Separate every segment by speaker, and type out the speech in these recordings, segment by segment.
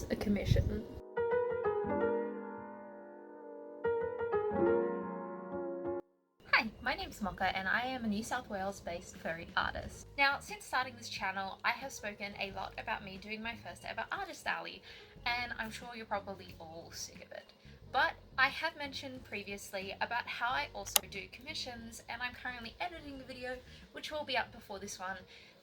Speaker 1: is a commission?
Speaker 2: Hi, my name's Mocha and I am a New South Wales based furry artist. Now, since starting this channel, I have spoken a lot about me doing my first ever artist alley, and I'm sure you're probably all sick of it. But I have mentioned previously about how I also do commissions, and I'm currently editing the video, which will be up before this one,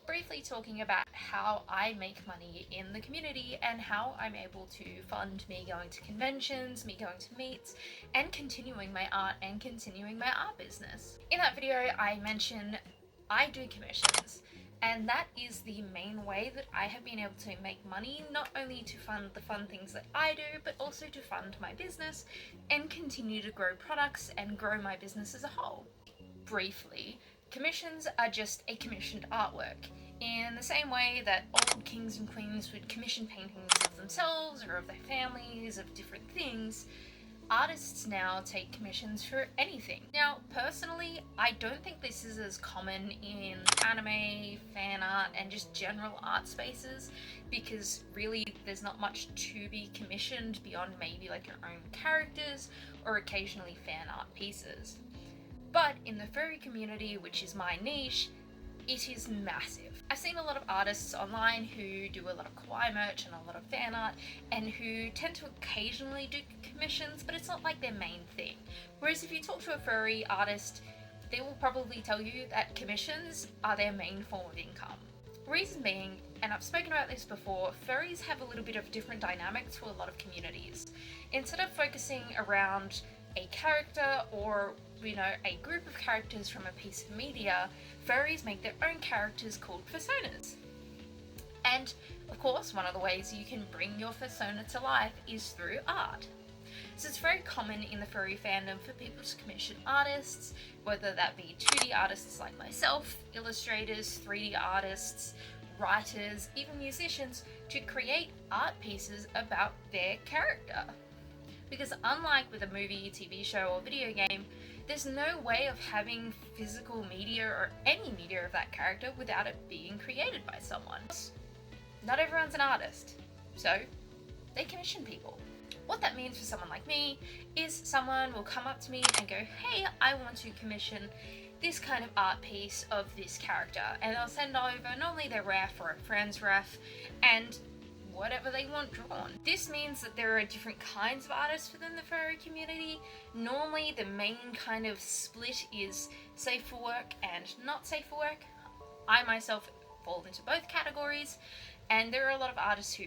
Speaker 2: briefly talking about how I make money in the community and how I'm able to fund me going to conventions, me going to meets, and continuing my art and continuing my art business. In that video, I mentioned I do commissions, and that is the main way that I have been able to make money, not only to fund the fun things that I do, but also to fund my business and continue to grow products and grow my business as a whole. Briefly, commissions are just a commissioned artwork. In the same way that old kings and queens would commission paintings of themselves or of their families, of different things, artists now take commissions for anything. Now, personally, I don't think this is as common in anime, fan art, and just general art spaces, because really there's not much to be commissioned beyond maybe like your own characters or occasionally fan art pieces. But in the furry community, which is my niche, it is massive. I've seen a lot of artists online who do a lot of kawaii merch and a lot of fan art, and who tend to occasionally do commissions, but it's not like their main thing. Whereas if you talk to a furry artist, they will probably tell you that commissions are their main form of income. Reason being, and I've spoken about this before, furries have a little bit of different dynamic to a lot of communities. Instead of focusing around a character or a group of characters from a piece of media, furries make their own characters called personas. And of course, one of the ways you can bring your persona to life is through art. So it's very common in the furry fandom for people to commission artists, whether that be 2D artists like myself, illustrators, 3D artists, writers, even musicians, to create art pieces about their character. Because unlike with a movie, TV show, or video game, there's no way of having physical media or any media of that character without it being created by someone. Not everyone's an artist, so they commission people. What that means for someone like me is someone will come up to me and go, hey, I want to commission this kind of art piece of this character, and they'll send over normally their ref or a friend's ref, and whatever they want drawn. This means that there are different kinds of artists within the furry community. Normally the main kind of split is safe for work and not safe for work. I myself fall into both categories, and there are a lot of artists who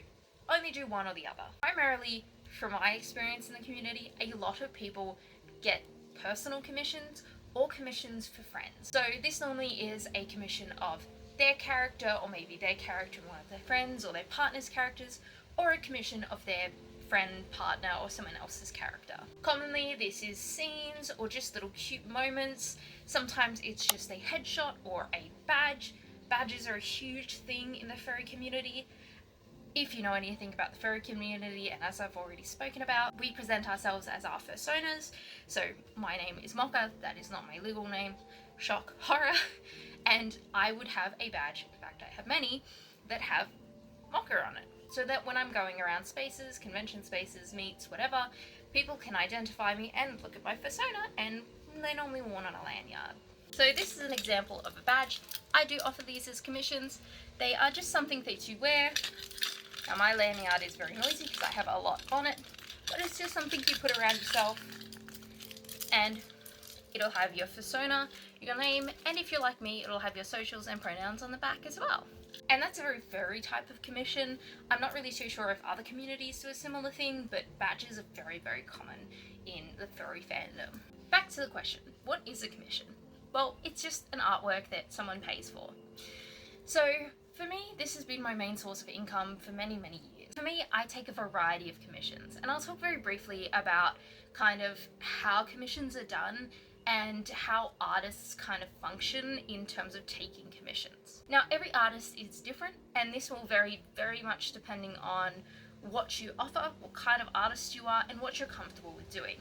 Speaker 2: only do one or the other. Primarily, from my experience in the community, a lot of people get personal commissions or commissions for friends. So this normally is a commission of their character, or maybe their character and one of their friends or their partner's characters, or a commission of their friend, partner, or someone else's character. Commonly this is scenes or just little cute moments. Sometimes it's just a headshot or a badge. Badges are a huge thing in the furry community. If you know anything about the furry community, and as I've already spoken about, we present ourselves as our personas. So my name is Mocha, that is not my legal name, shock, horror. And I would have a badge, in fact I have many, that have Mocha on it, so that when I'm going around spaces, convention spaces, meets, whatever, people can identify me and look at my persona, and they're normally worn on a lanyard. So this is an example of a badge. I do offer these as commissions. They are just something that you wear. Now my lanyard is very noisy because I have a lot on it, but it's just something you put around yourself, and it'll have your persona, your name, and if you're like me, it'll have your socials and pronouns on the back as well. And that's a very furry type of commission. I'm not really too sure if other communities do a similar thing, but badges are very, very common in the furry fandom. Back to the question, what is a commission? Well, it's just an artwork that someone pays for. So for me, this has been my main source of income for many, many years. For me, I take a variety of commissions, and I'll talk very briefly about kind of how commissions are done and how artists kind of function in terms of taking commissions. Now, every artist is different, and this will vary very much depending on what you offer, what kind of artist you are, and what you're comfortable with doing.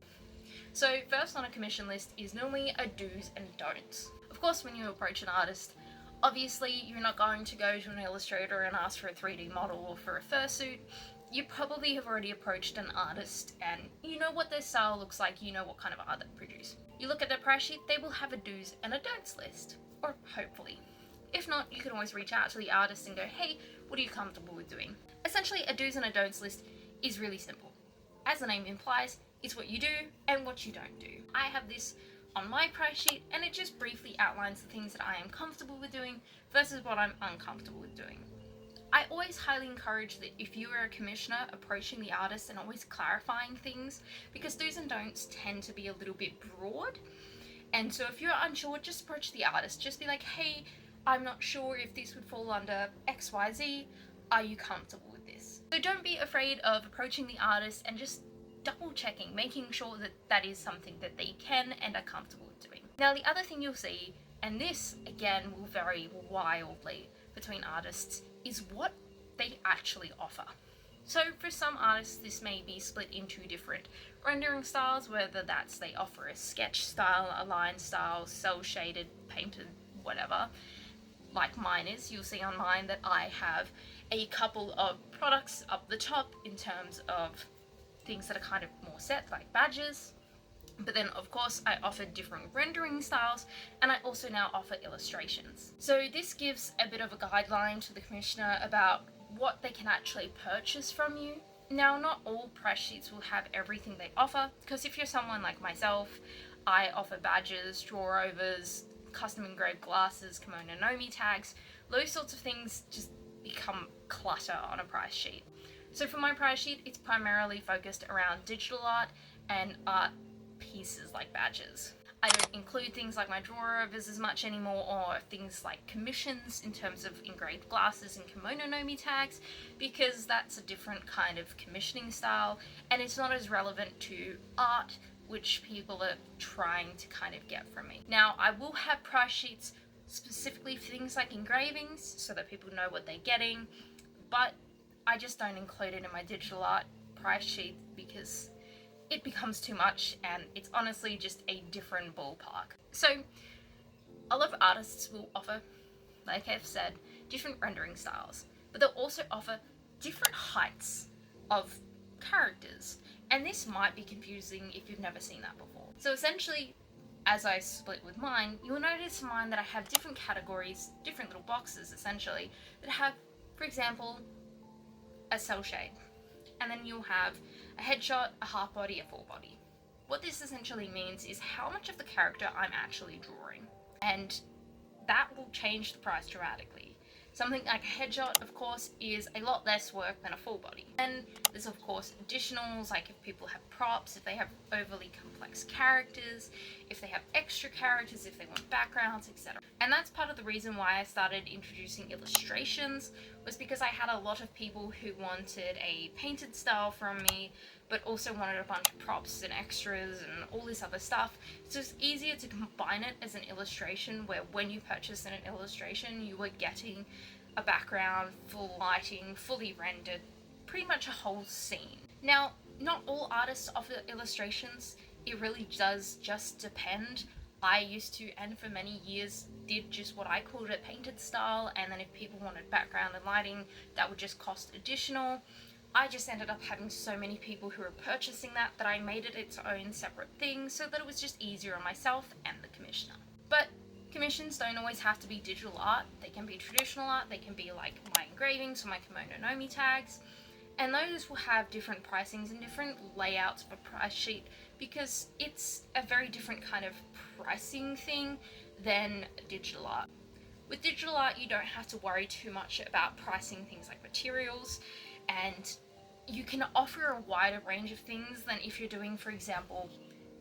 Speaker 2: So first on a commission list is normally a do's and don'ts. Of course, when you approach an artist, obviously you're not going to go to an illustrator and ask for a 3D model or for a fursuit. you probably have already approached an artist and you know what their style looks like, you know what kind of art they produce. You look at their price sheet, they will have a do's and a don'ts list, or hopefully. If not, you can always reach out to the artist and go, hey, what are you comfortable with doing? Essentially, a do's and a don'ts list is really simple. As the name implies, it's what you do and what you don't do. I have this on my price sheet and it just briefly outlines the things that I am comfortable with doing versus what I'm uncomfortable with doing. I always highly encourage that if you are a commissioner, approaching the artist and always clarifying things, because do's and don'ts tend to be a little bit broad. And so if you're unsure, just approach the artist. Just be like, hey, I'm not sure if this would fall under XYZ. Are you comfortable with this? So don't be afraid of approaching the artist and just double checking, making sure that that is something that they can and are comfortable with doing. Now, the other thing you'll see, and this again will vary wildly between artists, is what they actually offer. So for some artists, this may be split into different rendering styles, whether that's they offer a sketch style, a line style, cel shaded, painted, whatever. Like mine is, you'll see on mine that I have a couple of products up the top in terms of things that are kind of more set, like badges. But then, of course, I offer different rendering styles, and I also now offer illustrations. So this gives a bit of a guideline to the commissioner about what they can actually purchase from you. Now, not all price sheets will have everything they offer, because if you're someone like myself, I offer badges, draw-overs, custom engraved glasses, kimono nomi tags. Those sorts of things just become clutter on a price sheet. So for my price sheet, it's primarily focused around digital art and art pieces like badges. I don't include things like my draw-overs as much anymore, or things like commissions in terms of engraved glasses and kimono nomi tags, because that's a different kind of commissioning style and it's not as relevant to art, which people are trying to kind of get from me. Now, I will have price sheets specifically for things like engravings so that people know what they're getting, but I just don't include it in my digital art price sheet because it becomes too much and it's honestly just a different ballpark. So a lot of artists will offer, like I've said, different rendering styles, but they'll also offer different heights of characters, and this might be confusing if you've never seen that before. So essentially, as I split with mine, you'll notice in mine that I have different categories, different little boxes essentially, that have, for example, a cel shade, and then you'll have a headshot, a half body, a full body. What this essentially means is how much of the character I'm actually drawing, and that will change the price dramatically. Something like a headshot, of course, is a lot less work than a full body. And there's, of course, additionals, like if people have props, if they have overly complex characters, if they have extra characters, if they want backgrounds, etc. And that's part of the reason why I started introducing illustrations, was because I had a lot of people who wanted a painted style from me, but also wanted a bunch of props and extras and all this other stuff. So it's easier to combine it as an illustration, where when you purchase an illustration, you were getting a background, full lighting, fully rendered, pretty much a whole scene. Now, not all artists offer illustrations. It really does just depend. I used to, and for many years, did just what I called a painted style, and then if people wanted background and lighting, that would just cost additional. I just ended up having so many people who were purchasing that I made it its own separate thing, so that it was just easier on myself and the commissioner. But commissions don't always have to be digital art. They can be traditional art, they can be like my engravings or my kimono nomi tags, and those will have different pricings and different layouts of a price sheet, because it's a very different kind of pricing thing than digital art. With digital art, you don't have to worry too much about pricing things like materials, and you can offer a wider range of things than if you're doing, for example,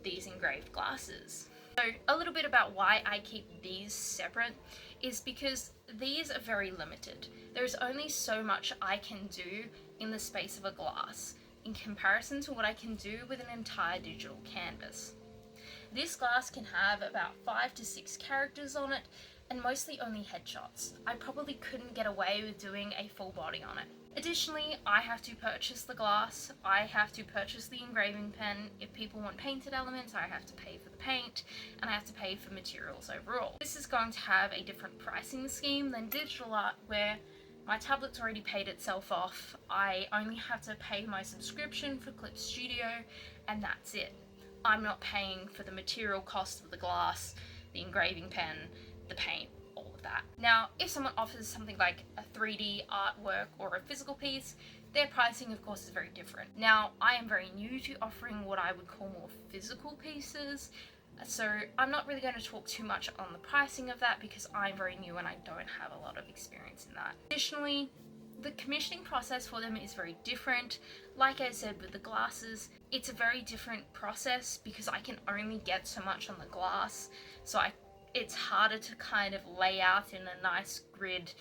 Speaker 2: these engraved glasses. So a little bit about why I keep these separate is because these are very limited. There's only so much I can do in the space of a glass in comparison to what I can do with an entire digital canvas. This glass can have about 5 to 6 characters on it, and mostly only headshots. I probably couldn't get away with doing a full body on it. Additionally, I have to purchase the glass, I have to purchase the engraving pen. If people want painted elements, I have to pay for the paint, and I have to pay for materials overall. This is going to have a different pricing scheme than digital art, where My tablet's already paid itself off. I only have to pay my subscription for Clip Studio, and that's it. I'm not paying for the material cost of the glass, the engraving pen, the paint, all of that. Now, if someone offers something like a 3D artwork or a physical piece, their pricing, of course, is very different. Now, I am very new to offering what I would call more physical pieces, so I'm not really going to talk too much on the pricing of that because I'm very new and I don't have a lot of experience in that. Additionally, the commissioning process for them is very different. Like I said with the glasses, it's a very different process because I can only get so much on the glass, so it's harder to kind of lay out in a nice grid.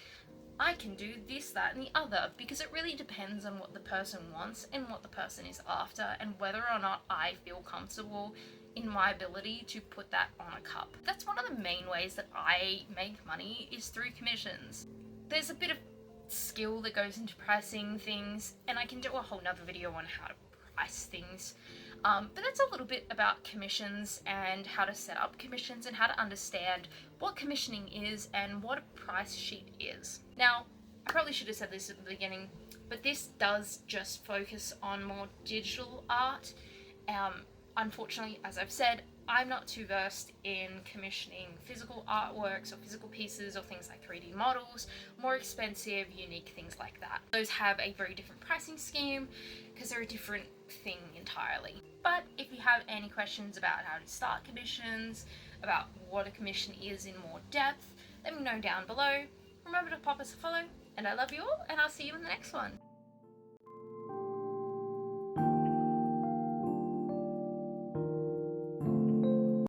Speaker 2: I can do this, that, and the other because it really depends on what the person wants and what the person is after and whether or not I feel comfortable in my ability to put that on a cup. That's one of the main ways that I make money is through commissions. There's a bit of skill that goes into pricing things, and I can do a whole nother video on how to price things. But that's a little bit about commissions and how to set up commissions and how to understand what commissioning is and what a price sheet is. Now, I probably should have said this at the beginning, but this does just focus on more digital art. Unfortunately, as I've said, I'm not too versed in commissioning physical artworks or physical pieces or things like 3D models, more expensive, unique things like that. Those have a very different pricing scheme because they're a different thing entirely. But if you have any questions about how to start commissions, about what a commission is in more depth, let me know down below. Remember to pop us a follow, and I love you all, and I'll see you in the next one.